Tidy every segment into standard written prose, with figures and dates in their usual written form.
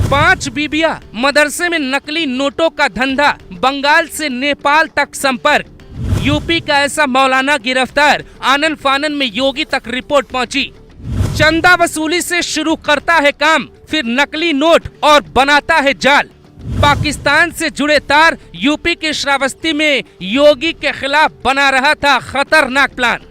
5 बीबिया, मदरसे में नकली नोटों का धंधा, बंगाल से नेपाल तक संपर्क। यूपी का ऐसा मौलाना गिरफ्तार, आनन फानन में योगी तक रिपोर्ट पहुंची। चंदा वसूली से शुरू करता है काम, फिर नकली नोट और बनाता है जाल। पाकिस्तान से जुड़े तार, यूपी के श्रावस्ती में योगी के खिलाफ बना रहा था खतरनाक प्लान।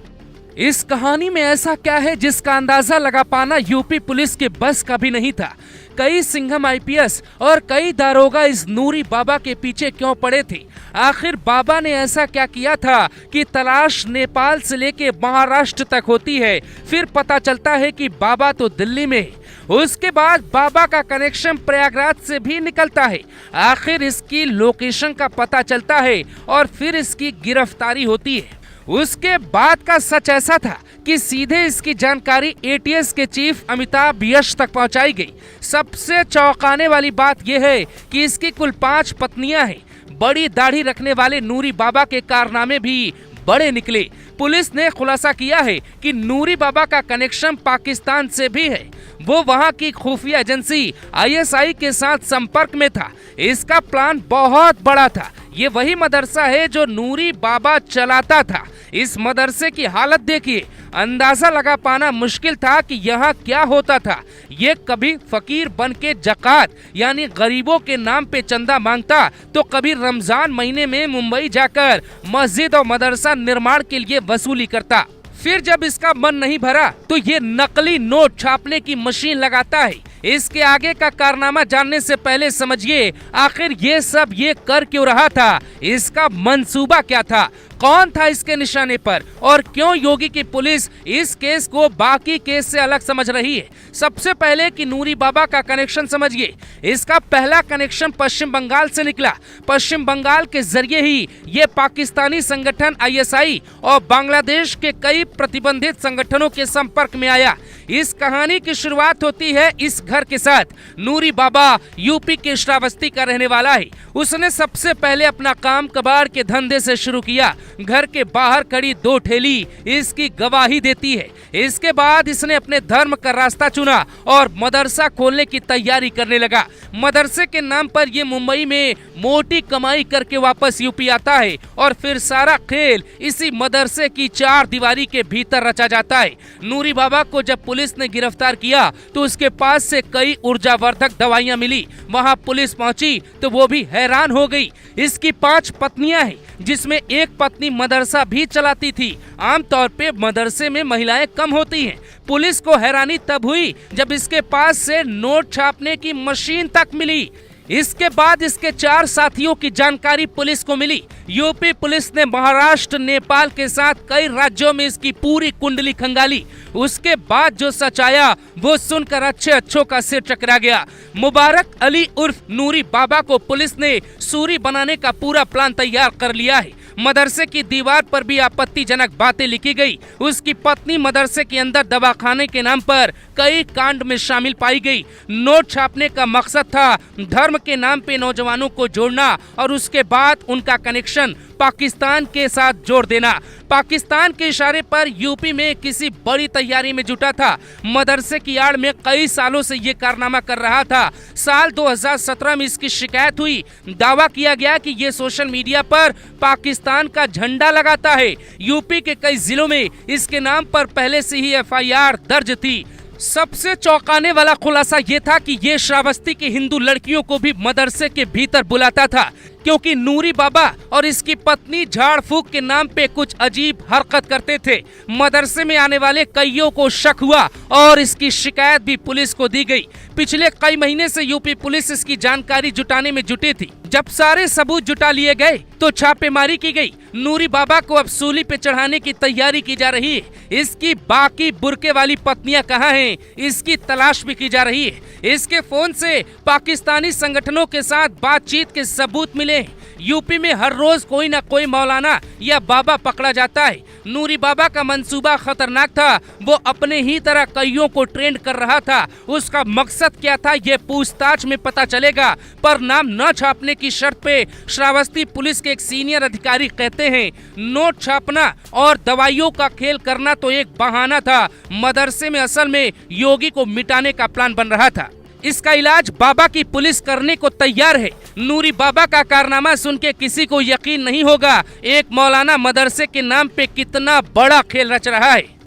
इस कहानी में ऐसा क्या है जिसका अंदाजा लगा पाना यूपी पुलिस के बस का भी नहीं था। कई सिंघम आईपीएस और कई दारोगा इस नूरी बाबा के पीछे क्यों पड़े थे? आखिर बाबा ने ऐसा क्या किया था कि तलाश नेपाल से लेके महाराष्ट्र तक होती है, फिर पता चलता है कि बाबा तो दिल्ली में है। उसके बाद बाबा का कनेक्शन प्रयागराज से भी निकलता है। आखिर इसकी लोकेशन का पता चलता है और फिर इसकी गिरफ्तारी होती है। उसके बाद का सच ऐसा था कि सीधे इसकी जानकारी एटीएस के चीफ अमिताभ यश तक पहुंचाई गई। सबसे चौंकाने वाली बात यह है कि इसकी कुल 5 पत्नियां हैं। बड़ी दाढ़ी रखने वाले नूरी बाबा के कारनामे भी बड़े निकले। पुलिस ने खुलासा किया है कि नूरी बाबा का कनेक्शन पाकिस्तान से भी है। वो वहां की खुफिया एजेंसी आईएसआई के साथ संपर्क में था। इसका प्लान बहुत बड़ा था। ये वही मदरसा है जो नूरी बाबा चलाता था। इस मदरसे की हालत देखिए, अंदाजा लगा पाना मुश्किल था कि यहाँ क्या होता था। ये कभी फकीर बन के जकात यानी गरीबों के नाम पे चंदा मांगता, तो कभी रमजान महीने में मुंबई जाकर मस्जिद और मदरसा निर्माण के लिए वसूली करता। फिर जब इसका मन नहीं भरा तो ये नकली नोट छापने की मशीन लगाता है। इसके आगे का कारनामा जानने से पहले समझिए आखिर ये सब ये कर क्यों रहा था, इसका मंसूबा क्या था, कौन था इसके निशाने पर और क्यों योगी की पुलिस इस केस को बाकी केस से अलग समझ रही है। सबसे पहले कि नूरी बाबा का कनेक्शन समझिए। इसका पहला कनेक्शन पश्चिम बंगाल से निकला। पश्चिम बंगाल के जरिए ही ये पाकिस्तानी संगठन आईएसआई और बांग्लादेश के कई प्रतिबंधित संगठनों के संपर्क में आया। इस कहानी की शुरुआत होती है इस घर के साथ। नूरी बाबा यूपी के श्रावस्ती का रहने वाला है। उसने सबसे पहले अपना काम कबाड़ के धंधे से शुरू किया। घर के बाहर खड़ी 2 ठेली इसकी गवाही देती है। इसके बाद इसने अपने धर्म का रास्ता चुना और मदरसा खोलने की तैयारी करने लगा। मदरसे के नाम पर ये मुंबई में मोटी कमाई करके वापस यूपी आता है और फिर सारा खेल इसी मदरसे की 4 दीवारी के भीतर रचा जाता है। नूरी बाबा को जब पुलिस ने गिरफ्तार किया तो उसके पास से कई ऊर्जावर्धक दवाइयां मिली। वहां पुलिस पहुंची तो वो भी हैरान हो गई। इसकी 5 पत्नियां हैं, जिसमें एक पत्नी मदरसा भी चलाती थी। आमतौर पे मदरसे में महिलाएं कम होती हैं। पुलिस को हैरानी तब हुई जब इसके पास से नोट छापने की मशीन तक मिली। इसके बाद इसके 4 साथियों की जानकारी पुलिस को मिली। यूपी पुलिस ने महाराष्ट्र, नेपाल के साथ कई राज्यों में इसकी पूरी कुंडली खंगाली। उसके बाद जो सच आया वो सुनकर अच्छों का सिर चकरा गया। मुबारक अली उर्फ नूरी बाबा को पुलिस ने सूरी बनाने का पूरा प्लान तैयार कर लिया है। मदरसे की दीवार पर भी आपत्तिजनक बातें लिखी गई। उसकी पत्नी मदरसे के अंदर दवाखाने के नाम पर कई कांड में शामिल पाई गई। नोट छापने का मकसद था धर्म के नाम पे नौजवानों को जोड़ना और उसके बाद उनका कनेक्शन पाकिस्तान के साथ जोड़ देना। पाकिस्तान के इशारे पर यूपी में किसी बड़ी तैयारी में जुटा था। मदरसे की आड़ में कई सालों से ये कारनामा कर रहा था। साल 2017 में इसकी शिकायत हुई। दावा किया गया कि ये सोशल मीडिया पर पाकिस्तान का झंडा लगाता है। यूपी के कई जिलों में इसके नाम पर पहले से ही एफआईआर दर्ज थी। सबसे चौंकाने वाला खुलासा ये था कि ये श्रावस्ती की हिंदू लड़कियों को भी मदरसे के भीतर बुलाता था, क्योंकि नूरी बाबा और इसकी पत्नी झाड़ फूक के नाम पे कुछ अजीब हरकत करते थे। मदरसे में आने वाले कईयों को शक हुआ और इसकी शिकायत भी पुलिस को दी गई। पिछले कई महीने से यूपी पुलिस इसकी जानकारी जुटाने में जुटी थी। जब सारे सबूत जुटा लिए गए तो छापेमारी की गई। नूरी बाबा को अब सूली पे चढ़ाने की तैयारी की जा रही है। इसकी बाकी बुरके वाली पत्नियां कहाँ हैं, इसकी तलाश भी की जा रही है। इसके फोन से पाकिस्तानी संगठनों के साथ बातचीत के सबूत मिले। यूपी में हर रोज कोई न कोई मौलाना या बाबा पकड़ा जाता है। नूरी बाबा का मंसूबा खतरनाक था। वो अपने ही तरह कईयों को ट्रेंड कर रहा था। उसका मकसद क्या था ये पूछताछ में पता चलेगा, पर नाम न छापने की शर्त पे श्रावस्ती पुलिस के एक सीनियर अधिकारी कहते हैं नोट छापना और दवाइयों का खेल करना तो एक बहाना था। मदरसे में असल में योगी को मिटाने का प्लान बन रहा था। इसका इलाज बाबा की पुलिस करने को तैयार है। नूरी बाबा का कारनामा सुन के किसी को यकीन नहीं होगा एक मौलाना मदरसे के नाम पे कितना बड़ा खेल रच रहा है।